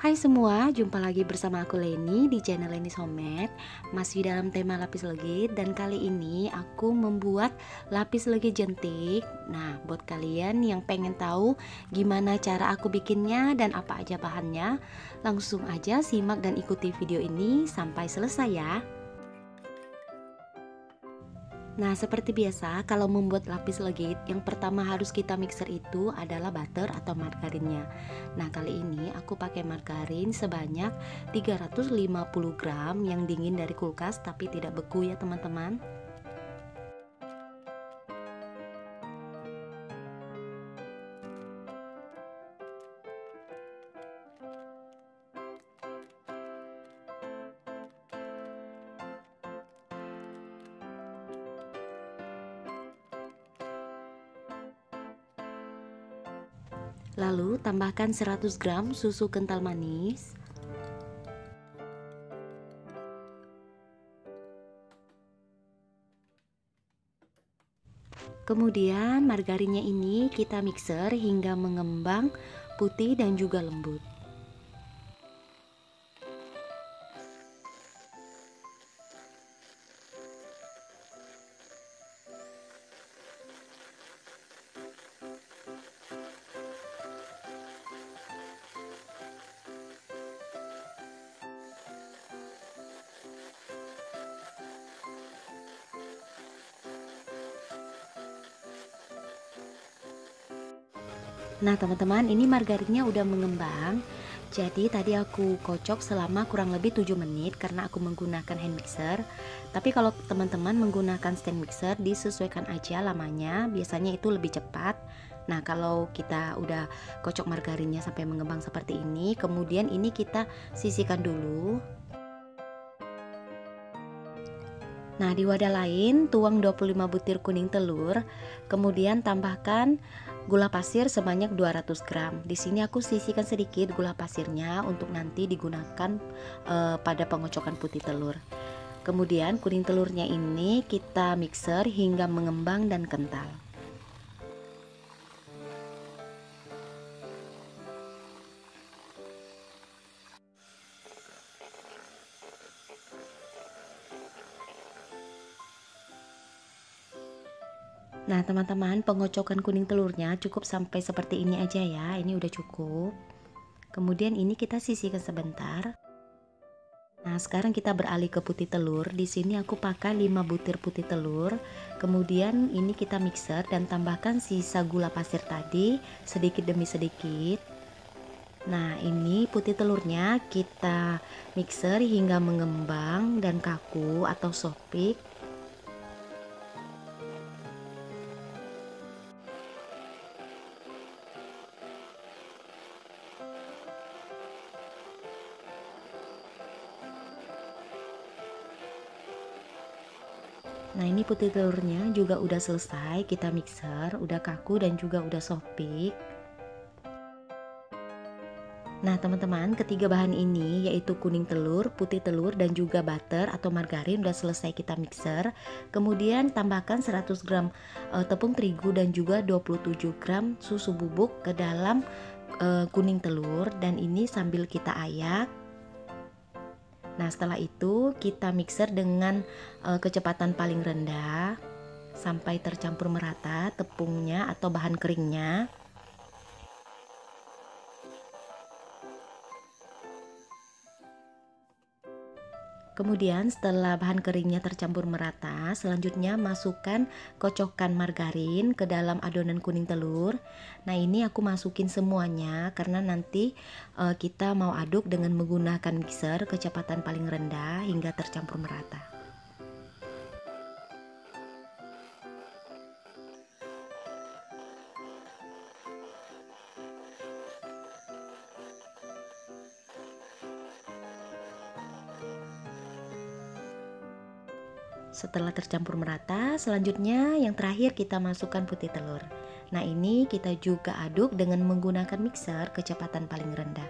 Hai semua, jumpa lagi bersama aku Leni di channel Leni Somet. Masih dalam tema lapis legit dan kali ini aku membuat lapis legit jentik. Nah, buat kalian yang pengen tahu gimana cara aku bikinnya dan apa aja bahannya, langsung aja simak dan ikuti video ini sampai selesai ya. Nah, seperti biasa, kalau membuat lapis legit, yang pertama harus kita mixer itu adalah butter atau margarinnya. Nah, kali ini aku pakai margarin sebanyak 350 gram yang dingin dari kulkas tapi tidak beku ya teman-teman. Lalu tambahkan 100 gram susu kental manis. Kemudian margarinnya ini kita mixer hingga mengembang putih dan juga lembut. Nah teman-teman, ini margarinnya udah mengembang. Jadi tadi aku kocok selama kurang lebih 7 menit karena aku menggunakan hand mixer. Tapi kalau teman-teman menggunakan stand mixer disesuaikan aja lamanya, biasanya itu lebih cepat. Nah kalau kita udah kocok margarinnya sampai mengembang seperti ini, kemudian ini kita sisihkan dulu. Nah, di wadah lain tuang 25 butir kuning telur, kemudian tambahkan gula pasir sebanyak 200 gram. Di sini aku sisihkan sedikit gula pasirnya untuk nanti digunakan pada pengocokan putih telur. Kemudian kuning telurnya ini kita mixer hingga mengembang dan kental. Nah teman-teman, pengocokan kuning telurnya cukup sampai seperti ini aja ya, ini udah cukup. Kemudian ini kita sisihkan sebentar. Nah sekarang kita beralih ke putih telur. Di sini aku pakai 5 butir putih telur. Kemudian ini kita mixer dan tambahkan sisa gula pasir tadi sedikit demi sedikit. Nah ini putih telurnya kita mixer hingga mengembang dan kaku atau sopik. Nah ini putih telurnya juga udah selesai kita mixer, udah kaku dan juga udah sopik. Nah teman-teman, ketiga bahan ini yaitu kuning telur, putih telur dan juga butter atau margarin udah selesai kita mixer. Kemudian tambahkan 100 gram tepung terigu dan juga 27 gram susu bubuk ke dalam kuning telur dan ini sambil kita ayak. Nah setelah itu kita mixer dengan kecepatan paling rendah sampai tercampur merata tepungnya atau bahan keringnya. Kemudian setelah bahan keringnya tercampur merata, selanjutnya masukkan kocokan margarin ke dalam adonan kuning telur. Nah ini aku masukin semuanya karena nanti kita mau aduk dengan menggunakan mixer kecepatan paling rendah hingga tercampur merata. Setelah tercampur merata, selanjutnya yang terakhir kita masukkan putih telur. Nah ini kita juga aduk dengan menggunakan mixer kecepatan paling rendah.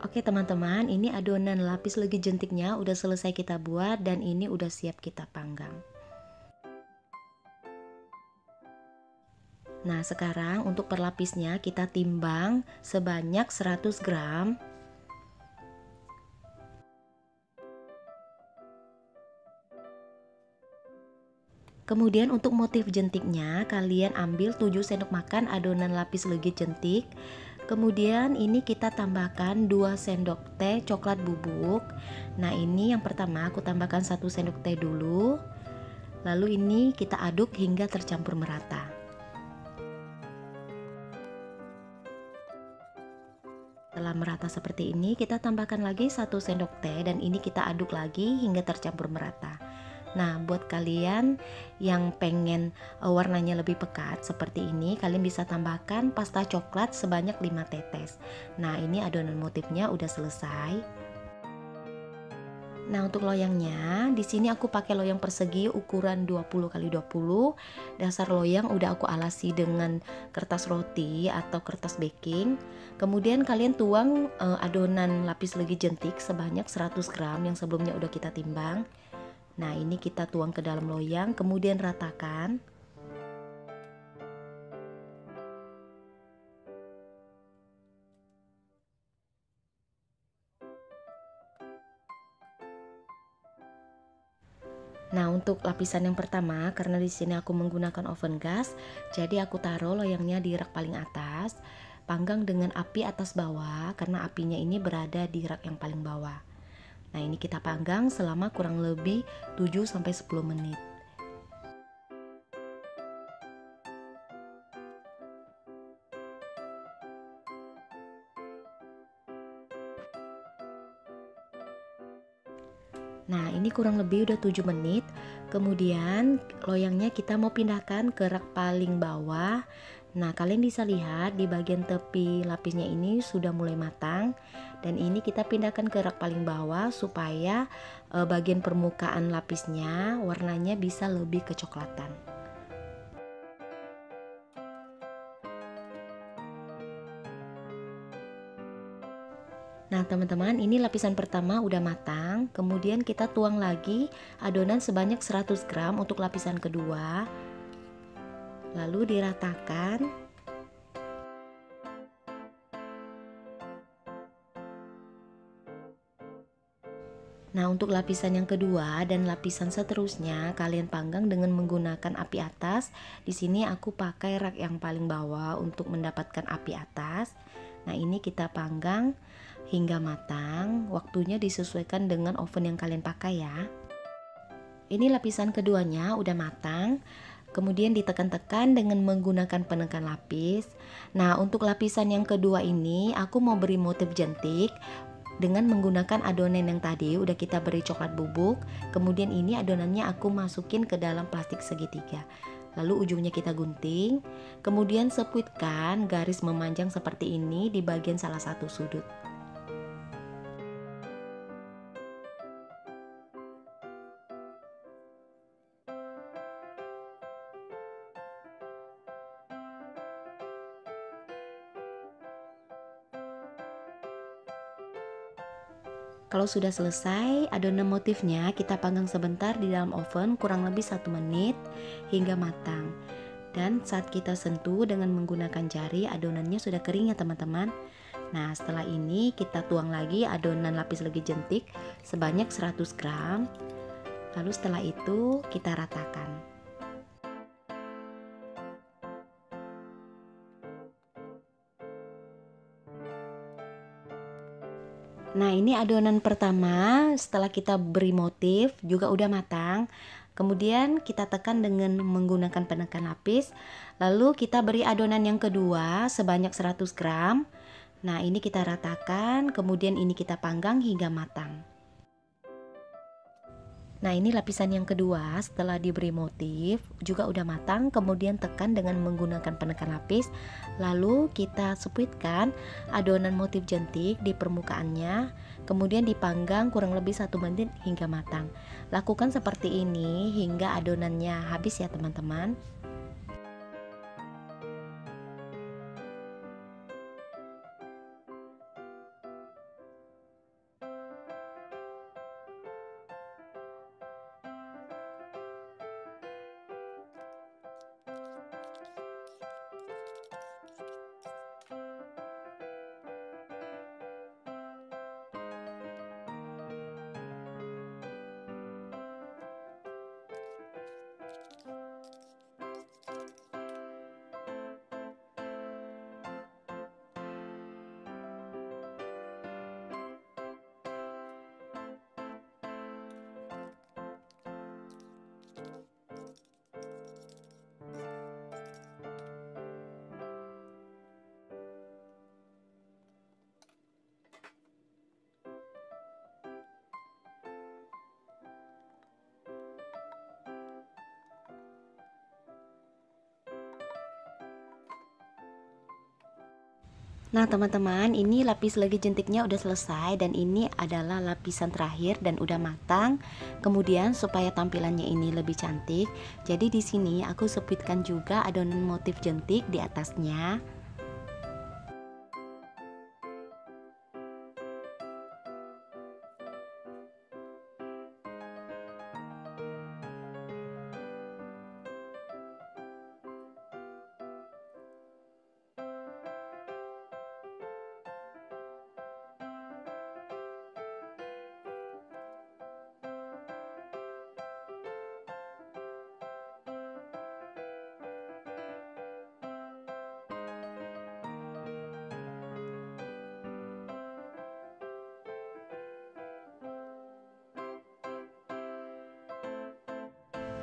Oke teman-teman, ini adonan lapis legit jentiknya udah selesai kita buat dan ini udah siap kita panggang. Nah sekarang untuk perlapisnya kita timbang sebanyak 100 gram. Kemudian untuk motif jentiknya kalian ambil 7 sendok makan adonan lapis legit jentik. Kemudian ini kita tambahkan 2 sendok teh coklat bubuk. Nah ini yang pertama aku tambahkan 1 sendok teh dulu. Lalu ini kita aduk hingga tercampur merata. Setelah merata seperti ini kita tambahkan lagi 1 sendok teh dan ini kita aduk lagi hingga tercampur merata. Nah buat kalian yang pengen warnanya lebih pekat seperti ini, kalian bisa tambahkan pasta coklat sebanyak 5 tetes. Nah ini adonan motifnya udah selesai. Nah untuk loyangnya di sini aku pakai loyang persegi ukuran 20x20. Dasar loyang udah aku alasi dengan kertas roti atau kertas baking. Kemudian kalian tuang adonan lapis legit jentik sebanyak 100 gram yang sebelumnya udah kita timbang. Nah ini kita tuang ke dalam loyang, kemudian ratakan. Nah untuk lapisan yang pertama, karena di sini aku menggunakan oven gas, jadi aku taruh loyangnya di rak paling atas, panggang dengan api atas bawah karena apinya ini berada di rak yang paling bawah. Nah ini kita panggang selama kurang lebih 7-10 menit. Nah ini kurang lebih udah 7 menit. Kemudian loyangnya kita mau pindahkan ke rak paling bawah. Nah kalian bisa lihat di bagian tepi lapisnya ini sudah mulai matang. Dan ini kita pindahkan ke rak paling bawah supaya bagian permukaan lapisnya warnanya bisa lebih kecoklatan. Nah teman-teman, ini lapisan pertama udah matang. Kemudian kita tuang lagi adonan sebanyak 100 gram untuk lapisan kedua. Lalu diratakan. Nah untuk lapisan yang kedua dan lapisan seterusnya kalian panggang dengan menggunakan api atas. Di sini aku pakai rak yang paling bawah untuk mendapatkan api atas. Nah ini kita panggang hingga matang. Waktunya disesuaikan dengan oven yang kalian pakai ya. Ini lapisan keduanya udah matang. Kemudian ditekan-tekan dengan menggunakan penekan lapis. Nah untuk lapisan yang kedua ini aku mau beri motif jentik dengan menggunakan adonan yang tadi udah kita beri coklat bubuk. Kemudian ini adonannya aku masukin ke dalam plastik segitiga. Lalu ujungnya kita gunting. Kemudian sepuitkan garis memanjang seperti ini di bagian salah satu sudut. Kalau sudah selesai, adonan motifnya kita panggang sebentar di dalam oven kurang lebih 1 menit hingga matang. Dan saat kita sentuh dengan menggunakan jari, adonannya sudah kering ya teman-teman. Nah setelah ini kita tuang lagi adonan lapis legit jentik sebanyak 100 gram. Lalu setelah itu kita ratakan. Nah ini adonan pertama setelah kita beri motif juga udah matang. Kemudian kita tekan dengan menggunakan penekan lapis. Lalu kita beri adonan yang kedua sebanyak 100 gram. Nah ini kita ratakan, kemudian ini kita panggang hingga matang. Nah ini lapisan yang kedua setelah diberi motif juga udah matang. Kemudian tekan dengan menggunakan penekan lapis. Lalu kita sepuitkan adonan motif jentik di permukaannya. Kemudian dipanggang kurang lebih 1 menit hingga matang. Lakukan seperti ini hingga adonannya habis ya teman-teman. Nah teman-teman, ini lapis lagi jentiknya udah selesai dan ini adalah lapisan terakhir dan udah matang. Kemudian supaya tampilannya ini lebih cantik, jadi di sini aku sepitkan juga adonan motif jentik di atasnya.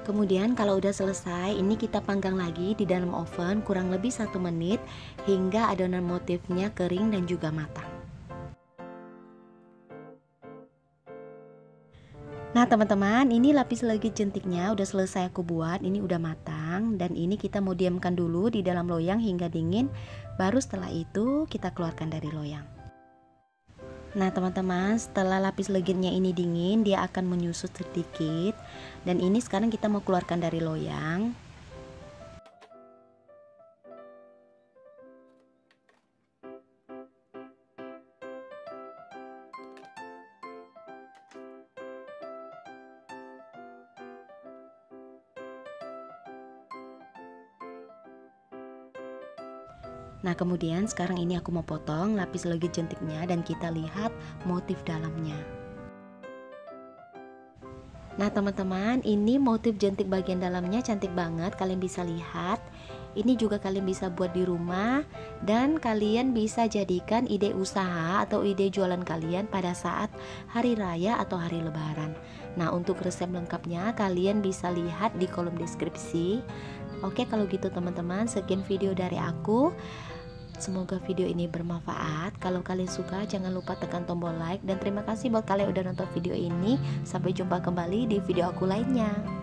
Kemudian kalau udah selesai, ini kita panggang lagi di dalam oven kurang lebih 1 menit hingga adonan motifnya kering dan juga matang. Nah teman-teman, ini lapis lagi jentiknya udah selesai aku buat, ini udah matang dan ini kita mau diamkan dulu di dalam loyang hingga dingin, baru setelah itu kita keluarkan dari loyang. Nah teman-teman, setelah lapis leginnya ini dingin, dia akan menyusut sedikit. Dan ini sekarang kita mau keluarkan dari loyang. Nah kemudian sekarang ini aku mau potong lapis legit jentiknya dan kita lihat motif dalamnya. Nah teman-teman, ini motif jentik bagian dalamnya cantik banget, kalian bisa lihat. Ini juga kalian bisa buat di rumah dan kalian bisa jadikan ide usaha atau ide jualan kalian pada saat hari raya atau hari lebaran. Nah untuk resep lengkapnya kalian bisa lihat di kolom deskripsi. Oke, kalau gitu teman-teman, sekian video dari aku. Semoga video ini bermanfaat. Kalau kalian suka jangan lupa tekan tombol like. Dan terima kasih buat kalian udah nonton video ini. Sampai jumpa kembali di video aku lainnya.